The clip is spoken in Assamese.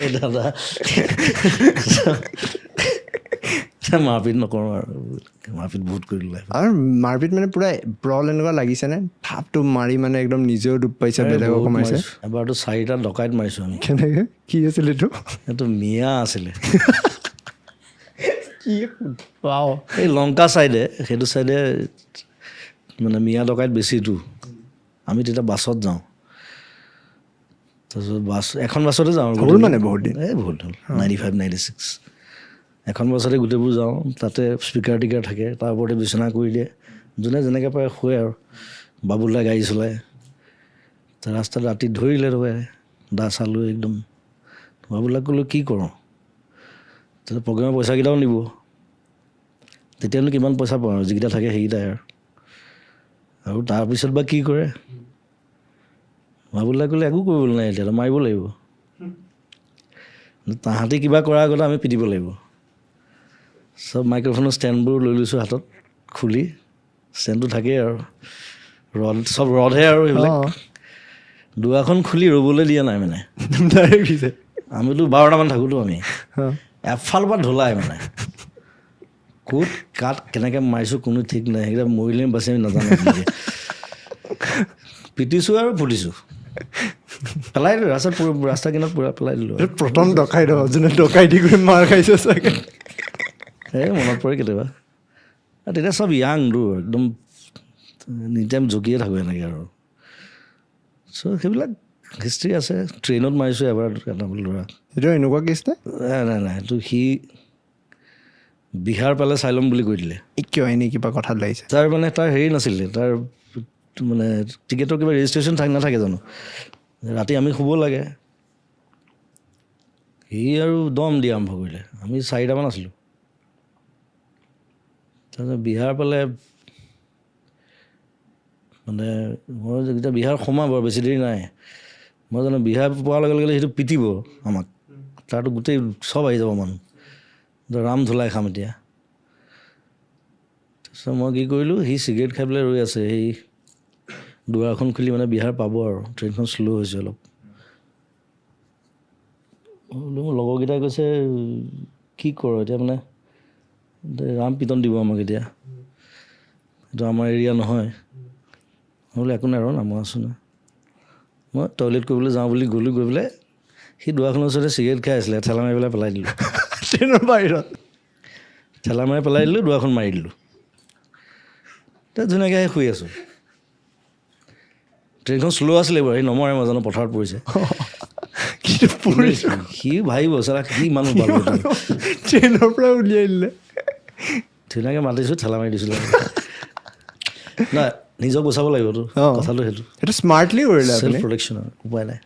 এই দাদা মাৰপিট নকৰোঁ আৰু মাৰপিট বহুত কৰিলোঁ আৰু মাৰপিট মানে পুৰা ব্ৰল এনেকুৱা লাগিছেনে থাপটো মাৰি মানে একদম নিজেও ডুব পাইছে বেলেগক সোমাইছে এবাৰতো 4টা ডকাইত মাৰিছোঁ আমি কেনেকৈ কি আছিলে এইটো মিয়া আছিলে কি পাওঁ এই লংকা চাইডে সেইটো চাইডে মানে মিয়া ডকাইত বেছিতো আমি তেতিয়া বাছত যাওঁ তাৰপিছত এখন বাছতে যাওঁ হ'ল মানে বহুত দিন এই বহুত হ'ল 95 96 এখন বাছতে গোটেইবোৰ যাওঁ তাতে স্পীকাৰ টিকাৰ থাকে তাৰ ওপৰতে বিচনা কৰি দিয়ে যোনে যেনেকৈ পাৰে শুৱে আৰু বাবুলাই গাড়ী চলায় ৰাস্তাত ৰাতি ধৰিলে ৰ'বে দা চালোঁ একদম বাবুলাক ক'লোঁ কি কৰোঁ তাৰপিছত প্ৰগ্ৰেমৰ পইচাকেইটাও নিব তেতিয়ানো কিমান পইচা পাওঁ আৰু যিকেইটা থাকে সেইকেইটাই আৰু তাৰপিছত বা কি কৰে বাবুলাই ক'লে একো কৰিবলৈ নাই এতিয়া মাৰিব লাগিব তাহাঁতি কিবা কৰাৰ আগতে আমি পিটিব লাগিব চব মাইক্ৰফোনৰ ষ্টেণ্ডবোৰ লৈ লৈছোঁ হাতত খুলি ষ্টেণ্ডটো থাকেই আৰু চব ৰদহে আৰু সেইবিলাক দুৱাখন খুলি ৰ'বলৈ দিয়া নাই মানে আমিতো 12টামান থাকোঁতো আমি এফালৰ পৰা ঢোলাই মানে ক'ত কাত কেনেকৈ মাৰিছোঁ কোনো ঠিক নাই সেইকেইটা মৰিলে বাচি আমি নাজানো পিটিছোঁ আৰু ফুটিছোঁ পেলাই দিলোঁ ৰাস্তা কিনাৰত পূৰা পেলাই দিলোঁ প্ৰথম ডকাই যোনে ডকাইতি কৰি মাৰ খাইছে চাগে এই মনত পৰে কেতিয়াবা তেতিয়া চব য়াংটো একদম এনি টাইম জকিয়ে থাকোঁ এনেকৈ আৰু চ' সেইবিলাক হিষ্ট্ৰী আছে ট্ৰেইনত মাৰিছোঁ এবাৰ এটা ল'ৰা সেইটো এনেকুৱা কেছ নাই নাই সেইটো সি বিহাৰ পালে চাই ল'ম বুলি কৈ দিলে কিয় এনেই কিবা কথাত লাগিছে তাৰ মানে তাৰ হেৰি নাছিলে তাৰ মানে টিকেটৰ কিবা ৰেজিষ্ট্ৰেশ্যন নাথাকে জানো ৰাতি আমি শুব লাগে সি আৰু দম দি আৰম্ভ কৰিলে আমি 4টামান আছিলোঁ তাৰপিছত বিহাৰ পালে মানে মই যেতিয়া বিহাৰ সোমাব আৰু বেছি দেৰি নাই মই জানো বিহাৰ পোৱাৰ লগে লগে সেইটো পিটিব আমাক তাৰতো গোটেই চব আহি যাব মানুহ ৰাম ধোলাই খাম এতিয়া তাৰপিছত মই কি কৰিলোঁ সি চিগাৰেট খাই পেলাই ৰৈ আছে সেই দুৱাৰখন খুলি মানে বিহাৰ পাব আৰু ট্ৰেইনখন শ্ল' হৈছে অলপ বোলো মোৰ লগৰকেইটাই কৈছে কি কৰ এতিয়া মানে ৰাম পিটন দিব আমাক এতিয়া এইটো আমাৰ এৰিয়া নহয় বোলে একো নাই ৰ না মই আছোঁ না মই টয়লেট কৰিবলৈ যাওঁ বুলি গ'লোঁ গৈ পেলাই সি দুৱাৰখনৰ ওচৰতে চিগাৰেট খাই আছিলে ঠেলা মাৰি পেলাই পেলাই দিলোঁ ট্ৰেইনৰ বাহিৰত ঠেলা মাৰি পেলাই দিলোঁ দুৱাৰখন মাৰি দিলোঁ তাত ধুনীয়াকৈ শুই আছোঁ ট্ৰেইনখন শ্ল' আছিলে বাৰু সি নমৰে মই জানো পথাৰত পৰিছে সি ভাবিব চাৰা কি মানুহ পালোঁ ট্ৰেইনৰ পৰা উলিয়াই দিলে ধুনীয়াকৈ মাতিছোঁ ঠেলা মাৰি দিছিলোঁ নাই নিজক বচাব লাগিবতো কথাটো সেইটো স্মাৰ্টলি কৰিলে চেল্ফ প্ৰটেকশ্যন আৰু উপায় নাই